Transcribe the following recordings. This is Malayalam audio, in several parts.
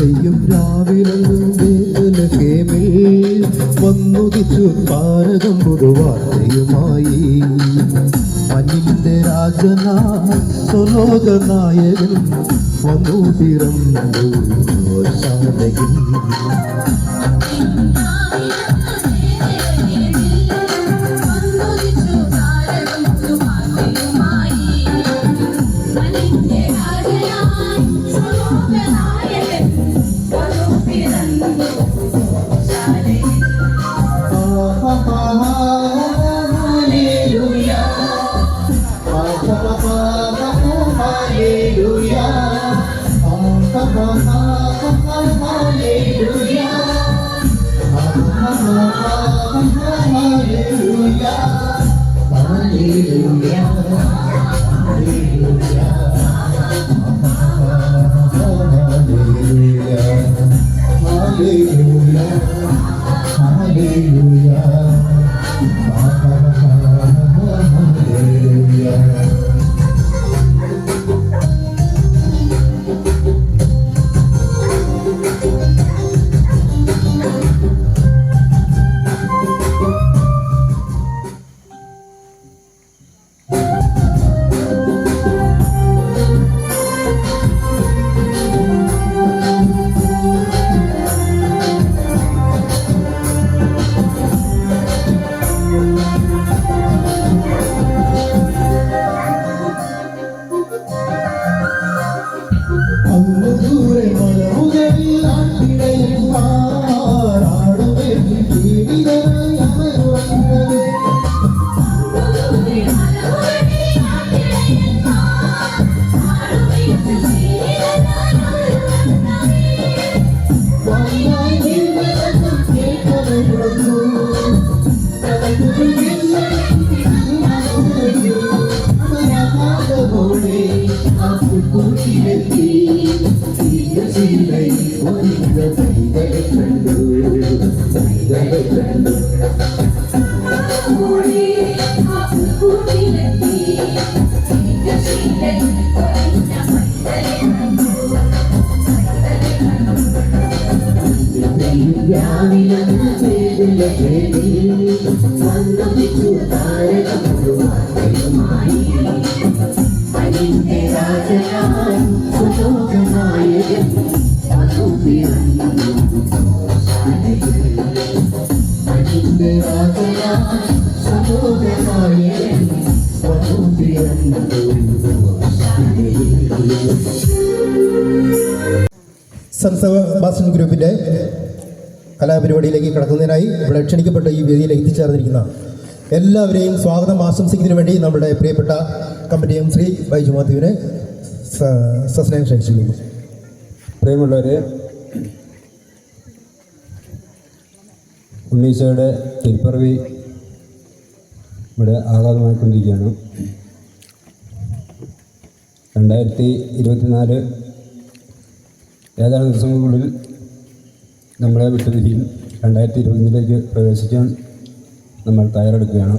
പെയ്യും രാവിലെങ്ങും ബേത്ലഹേമിൽ വന്നുദിച്ചു താരകം പുതുവാർത്തയുമായി. മഞ്ഞിന്റെ രാജനായ സ്വലോകനായകൻ വന്നു പിറന്നു ശാലയിൽ. സെന്റ് സെബാസ്റ്റ്യൻ ഗ്രൂപ്പിൻ്റെ കലാപരിപാടിയിലേക്ക് കടക്കുന്നതിനായി ഇവിടെ ക്ഷണിക്കപ്പെട്ട ഈ വേദിയിലേക്ക് എത്തിച്ചേർന്നിരിക്കുന്ന എല്ലാവരെയും സ്വാഗതം ആശംസിക്കുന്നതിന് വേണ്ടി നമ്മുടെ പ്രിയപ്പെട്ട കമ്മിറ്റി ശ്രീ ബൈജു മാത്യുവിനെ സസ്നേഹം ക്ഷണിച്ചിരിക്കുന്നു. പ്രിയമുള്ളവരെ, ഉണ്ണീശോയുടെ തിരുപ്പിറവി ഇവിടെ ആഘാതമായിക്കൊണ്ടിരിക്കുകയാണ്. 2024 ഏതാനും ദിവസങ്ങൾക്കുള്ളിൽ നമ്മളെ വിട്ടുതിരിയും 2021 പ്രവേശിക്കാൻ നമ്മൾ തയ്യാറെടുക്കുകയാണ്.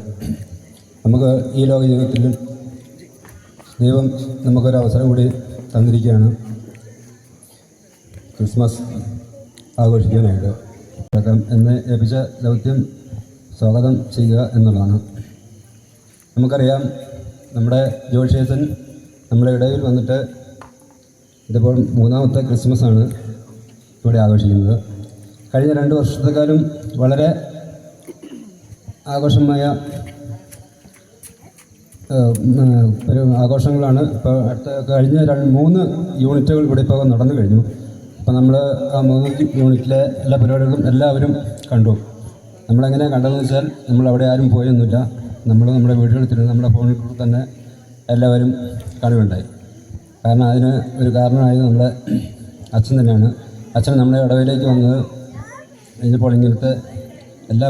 നമുക്ക് ഈ ലോക ജീവിതത്തിൽ ദൈവം നമുക്കൊരവസരം കൂടി തന്നിരിക്കുകയാണ് ക്രിസ്മസ് ആഘോഷിക്കാനായിട്ട്. എന്നെ ഏൽപ്പിച്ച ദൗത്യം സ്വാഗതം ചെയ്യുക എന്നുള്ളതാണ്. നമുക്കറിയാം, നമ്മുടെ ജോഷേസൻ നമ്മുടെ ഇടയിൽ വന്നിട്ട് ഇതിപ്പോൾ 3ാമത്തെ ക്രിസ്മസാണ് ഇവിടെ ആഘോഷിക്കുന്നത്. കഴിഞ്ഞ 2 വർഷത്തെക്കാളും വളരെ ആഘോഷമായ ആഘോഷങ്ങളാണ് ഇപ്പോൾ കഴിഞ്ഞ 3 യൂണിറ്റുകൾ ഇവിടെ ഇപ്പോൾ നടന്നു കഴിഞ്ഞു. അപ്പോൾ നമ്മൾ ആ 3 യൂണിറ്റിലെ എല്ലാ പരിപാടികളും എല്ലാവരും കണ്ടു. നമ്മളെങ്ങനെ കണ്ടതെന്ന് വെച്ചാൽ, നമ്മളവിടെ ആരും പോയൊന്നുമില്ല. നമ്മൾ നമ്മുടെ വീടുകളിൽ തന്നെ നമ്മുടെ ഫോണിൽ കൂടെ തന്നെ എല്ലാവരും കാണുകയുണ്ടായി. കാരണം അതിന് ഒരു കാരണമായത് നമ്മുടെ അച്ഛൻ തന്നെയാണ്. അച്ഛൻ നമ്മുടെ ഇടവയിലേക്ക് വന്നത് കഴിഞ്ഞപ്പോൾ ഇങ്ങനത്തെ എല്ലാ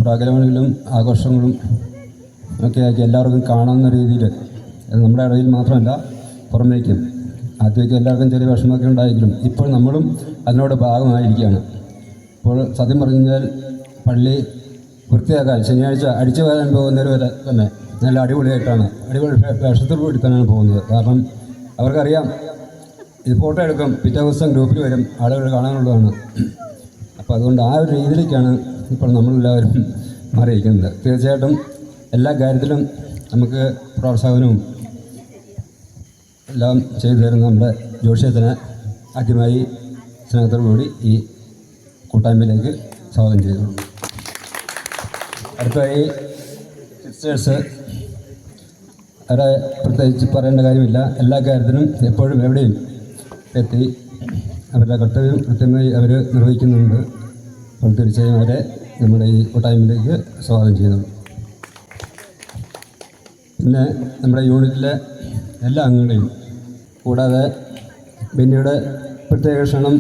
പ്രോഗ്രാമുകളിലും ആഘോഷങ്ങളും ഒക്കെ ആക്കി എല്ലാവർക്കും കാണാവുന്ന രീതിയിൽ, അത് നമ്മുടെ ഇടയിൽ മാത്രമല്ല പുറമേക്കും ആദ്യമൊക്കെ എല്ലാവർക്കും ചെറിയ വിഷമമൊക്കെ ഉണ്ടായെങ്കിലും ഇപ്പോൾ നമ്മളും അതിനോട് ഭാഗമായിരിക്കുകയാണ്. ഇപ്പോൾ സത്യം പറഞ്ഞു കഴിഞ്ഞാൽ പള്ളി വൃത്തിയാക്കാൻ ശനിയാഴ്ച അടിച്ചു വരാൻ പോകുന്നവർ വരെ തന്നെ നല്ല അടിപൊളിയായിട്ടാണ്, അടിപൊളി വേഷത്തോടു കൂടി തന്നെയാണ് പോകുന്നത്. കാരണം അവർക്കറിയാം ഇത് ഫോട്ടോ എടുക്കും, പിറ്റേ ദിവസം ഗ്രൂപ്പിൽ വരും, ആളുകൾ കാണാനുള്ളതാണ്. അപ്പോൾ അതുകൊണ്ട് ആ ഒരു രീതിയിലേക്കാണ് ഇപ്പോൾ നമ്മളെല്ലാവരും മാറിയിരിക്കുന്നത്. തീർച്ചയായിട്ടും എല്ലാ കാര്യത്തിലും നമുക്ക് പ്രോത്സാഹനവും എല്ലാം ചെയ്തു തരുന്ന നമ്മുടെ ജോഷിയത്തിനെ ആദ്യമായി സ്നേഹത്തോടുകൂടി ഈ കൂട്ടായ്മയിലേക്ക് സ്വാഗതം ചെയ്തു. അടുത്തതായി സിസ്റ്റേഴ്സ്, അവരെ പ്രത്യേകിച്ച് പറയേണ്ട കാര്യമില്ല. എല്ലാ കാര്യത്തിനും എപ്പോഴും എവിടെയും എത്തി അവരുടെ കർത്തവ്യം കൃത്യമായി അവർ നിർവഹിക്കുന്നുണ്ട്. അപ്പോൾ തീർച്ചയായും അവരെ നമ്മുടെ ഈ കൂട്ടായ്മയിലേക്ക് സ്വാഗതം ചെയ്യുന്നു. പിന്നെ നമ്മുടെ യൂണിറ്റിലെ എല്ലാ അംഗങ്ങളെയും കൂടാതെ ബെന്നിയുടെ പ്രത്യേക ക്ഷണം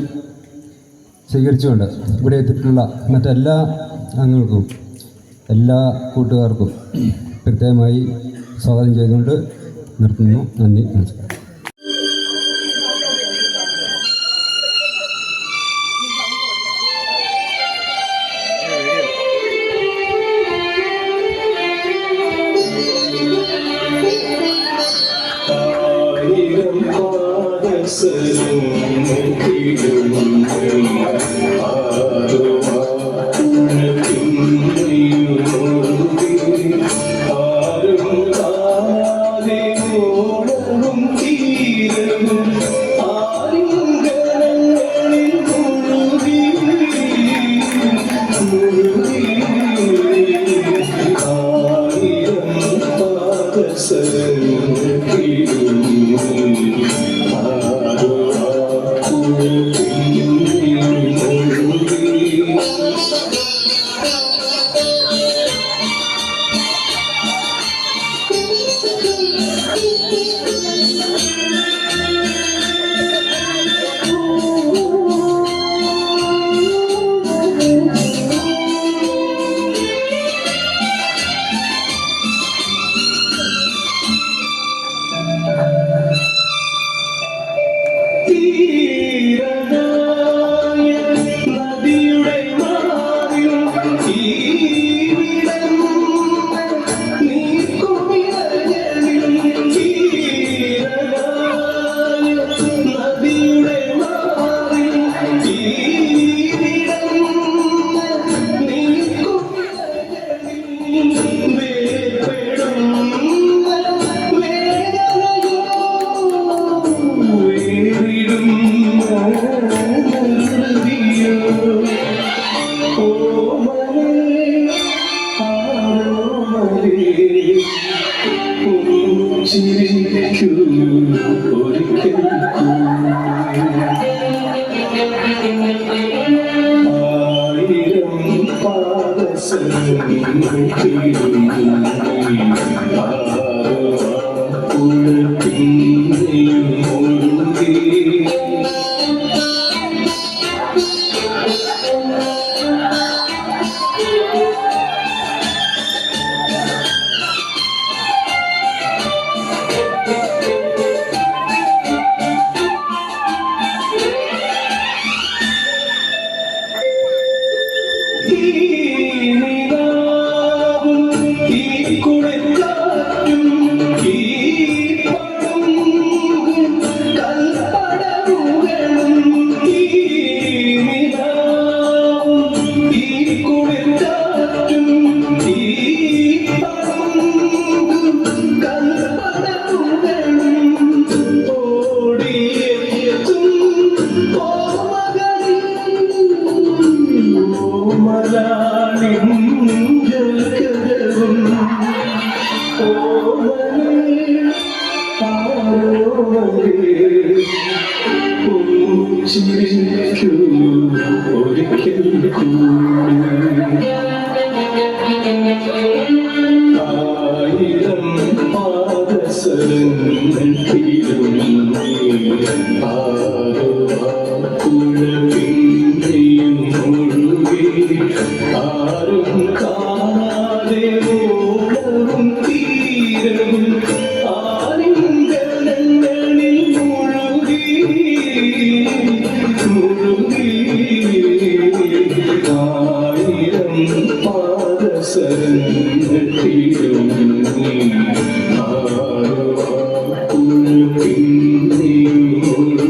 സ്വീകരിച്ചുകൊണ്ട് ഇവിടെ എത്തിയിട്ടുള്ള മറ്റെല്ലാ അംഗങ്ങൾക്കും എല്ലാ കൂട്ടുകാർക്കും പ്രത്യേകമായി സ്വാഗതം ചെയ്തുകൊണ്ട് നിർത്തുന്നു. നന്ദി, നമസ്കാരം. Thank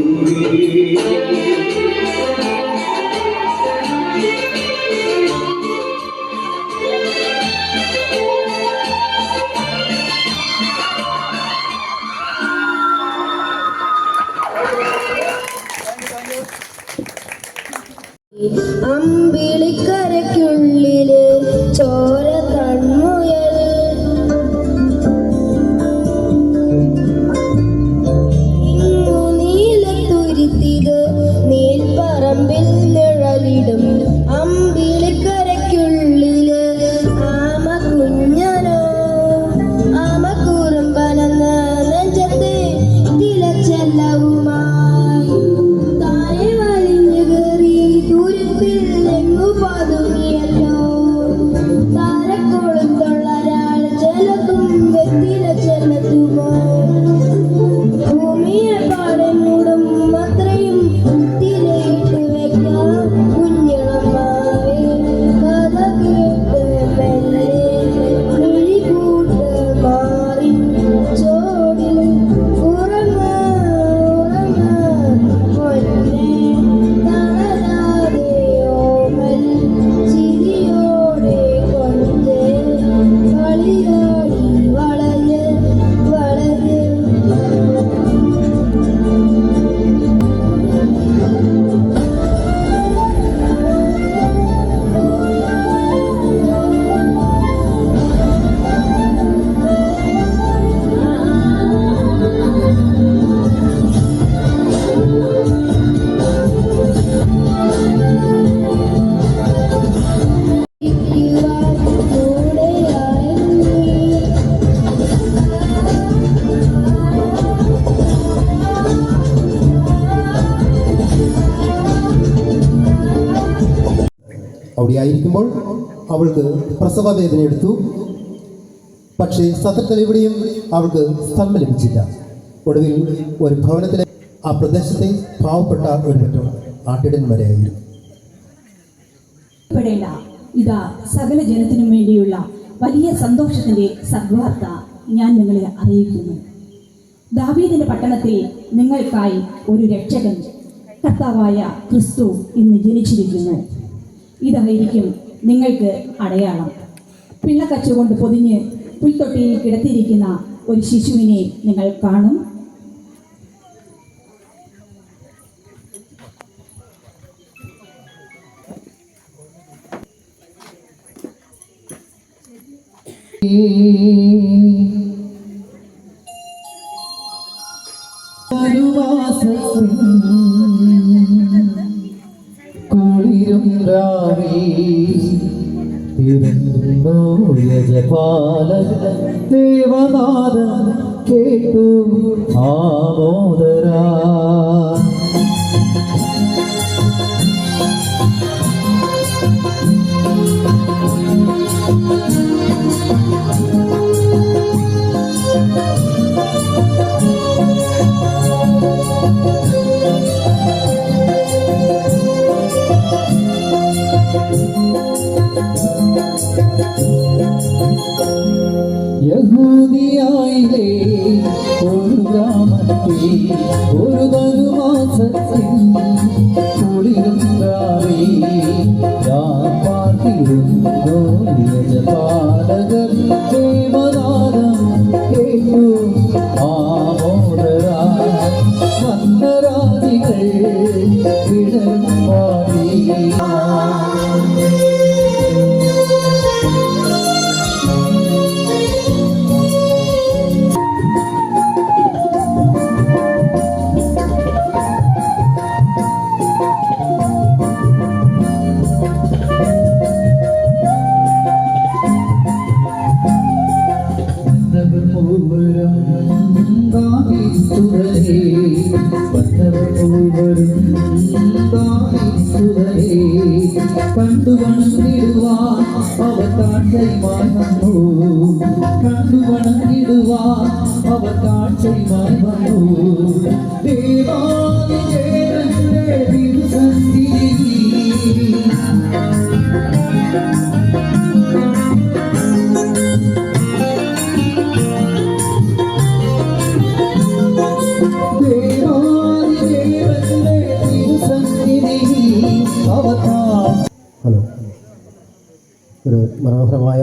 you. അമ്പിളിക്കരയ്ക്കുള്ളിലെ ചോര കൺമുയൽ ഇങ്ങു നീലത്തുരുത്തിത് നീൽപ്പറമ്പിൽ നിഴലിടും അമ്പിളിക്കരയ്ക്കുള്ളിലെ ആമ കുഞ്ഞനോ ആമ കുറുമ്പനെന്ന നെഞ്ചത്തെ തിലച്ചെല്ലവുമായി താനെ വലിഞ്ഞു കയറി തുരുത്തിൽ എങ്ങു പതുങ്ങിയല്ലോ താരക്കൊളുത്തുള്ളൊരാൾ ചെലത്തും വ്യക്തിയില ചെല്ലത്തുമോ ഭൂമിയെ പാടെ മൂടും അത്രയും തിരയിട്ട് വെക്കാം കുഞ്ഞിളമാവേ കഥ കേട്ട് മെല്ലെ കിളികൂട്ട് മാറി ചോടിൽ ഉറങ്ങ ഉറങ്ങ പൊന്നെ തളരാതെ ഓമൽ ചിരിയോടെ കൊഞ്ചേ കളിയാടി വളര് വളര് അവിടെ ആയിരിക്കുമ്പോൾ അവൾക്ക് പ്രസവ വേദന എടുത്തു. പക്ഷേ സത്രത്തിൽ എവിടെയും അവൾക്ക് സ്ഥലം ലഭിച്ചില്ല. ഒടുവിൽ ഒരു ഭവനത്തിലെ ആ പ്രദേശത്തെ പാവപ്പെട്ട ഒരു പറ്റം ആട്ടിടന്മാരായിരുന്നു. പ്പെടേണ്ട ഇതാ സകല ജനത്തിനും വേണ്ടിയുള്ള വലിയ സന്തോഷത്തിന്റെ സദ്വാർത്ത ഞാൻ നിങ്ങളെ അറിയിക്കുന്നു. ദാവീദിന്റെ പട്ടണത്തിൽ നിങ്ങൾക്കായി ഒരു രക്ഷകൻ കർത്താവായ ക്രിസ്തു ഇന്ന് ജനിച്ചിരിക്കുന്നു. ഇതായിരിക്കും നിങ്ങൾക്ക് അടയാളം. പിള്ളക്കച്ചുകൊണ്ട് പൊതിഞ്ഞ് പുൽത്തൊട്ടിയിൽ കിടത്തിയിരിക്കുന്ന ഒരു ശിശുവിനെ നിങ്ങൾ കാണും. കുളിരും രാവി തിരുന്നോ യജപാലക ദേവനാദം കേട്ടു ആമോദരാ യഹൂദിയായിലെ ഒരു ഗ്രാമത്തിൽ ഒരു ധനുമാസത്തിൽ കുളിരും രാവി ഞാൻ പാർത്തിരുന്നു യജപാലകർ ദേവനാദം കേട്ടു ആമോദരാ വന്നരാജികൾ വിടരും പാടി കണ്ടു വണങ്ങിടുവാൻ അവർ കാഴ്ചയുമായി വന്നു കണ്ടു വണങ്ങിടുവാൻ അവർ കാഴ്ചയുമായി വന്നു ദേവാദിദേവന്റെ തിരുസന്നിധി ഹലോ, ഒരു മനോഹരമായ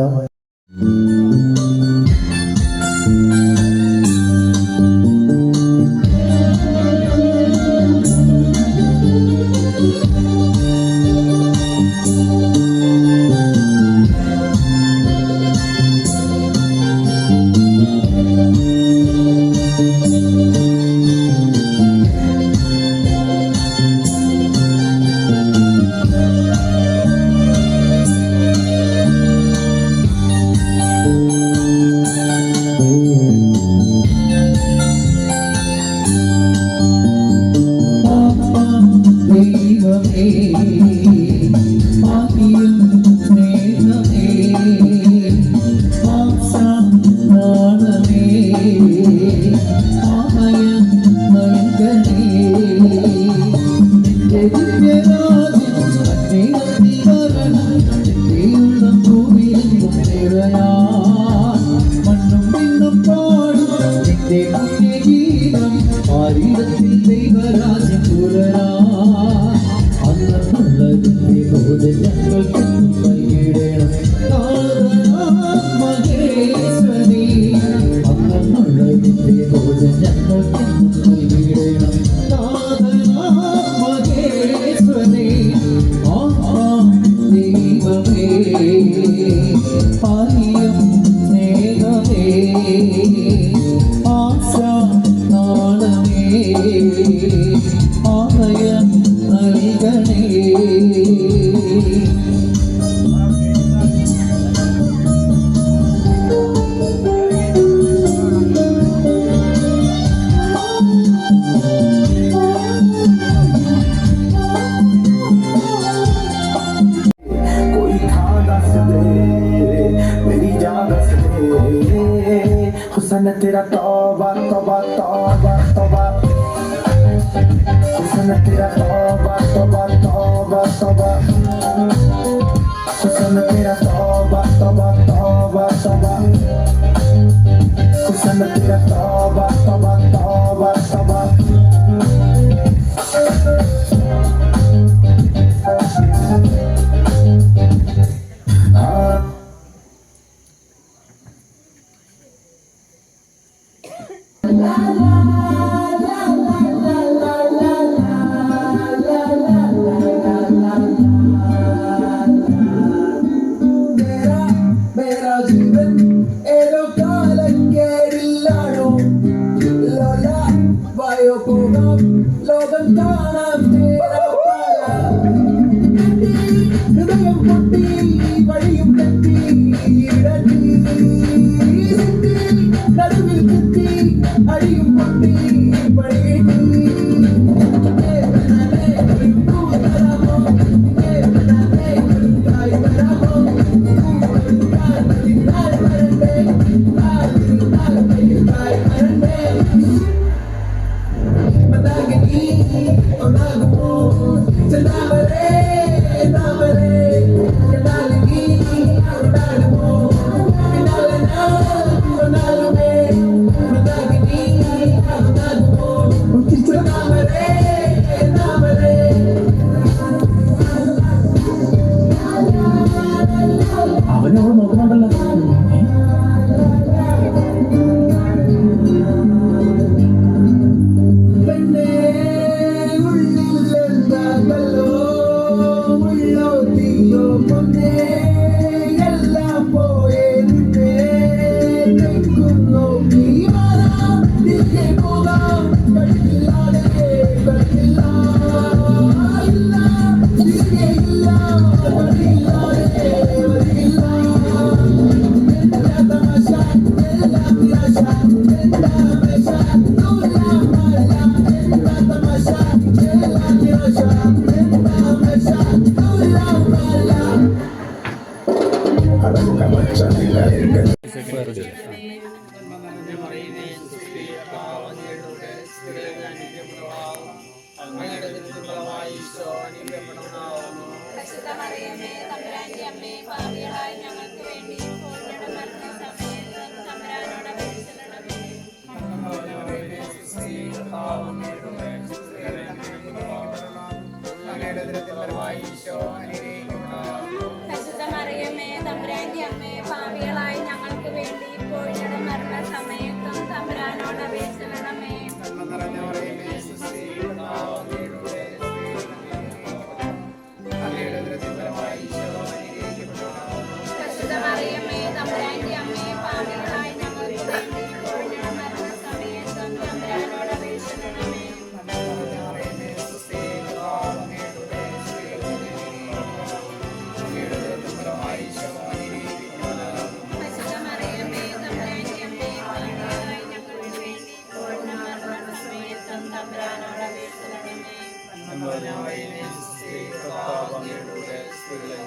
ദൈവമേ ആദിയും സ്നേഹമേ ആശാനമേ ആമയം നൽകണേ ദിവ്യരാജ്യം അന്നേരത്തിൽ വരണം നിന്റെയുള്ള ഭൂമിയിലും നിറയാ മണ്ണും പിന്നും പാടും നിന്റെ പുണ്യഗീതം ആരീരത്തിൽ ദൈവരാജ്യം പുലരാ അന്നുള്ളതിന്റെ ബോധം ഞങ്ങൾക്ക് നൽകിയിടണം മഹേശ്വരി അന്നുള്ളതിന്റെ ബോധം ഞങ്ങൾക്ക് നൽകിയിടണം മഹേശ്വരി ദൈവമേ പാലിയം സ്നേഹമേ ആശ നാളമേ ആലയം നൽകണേ कोई था दस दे मेरी जान दस दे हुसन तेरा तौबा तौबा तौबा तौबा हुसन तेरा तौबा तौबा तौबा तौबा हुसन तेरा तौबा तौबा तौबा तौबा हुसन तेरा तौबा तौबा तौबा तौबा मेरा जीवन एलो കാലക്കേടില്ലാണോ ലോല വായോ പോകാം ലോകം കാണാം ഹൃദയം പൊട്ടി വഴിയും തെറ്റി ഇടറ്റി നടുവിൽ തെറ്റി അടിയും പൊട്ടി പണിയേറ്റി അവനോട് നോക്കുന്നുണ്ടല്ലോ കർത്താവ് അങ്ങയുടെ സ്ത്രീകളെ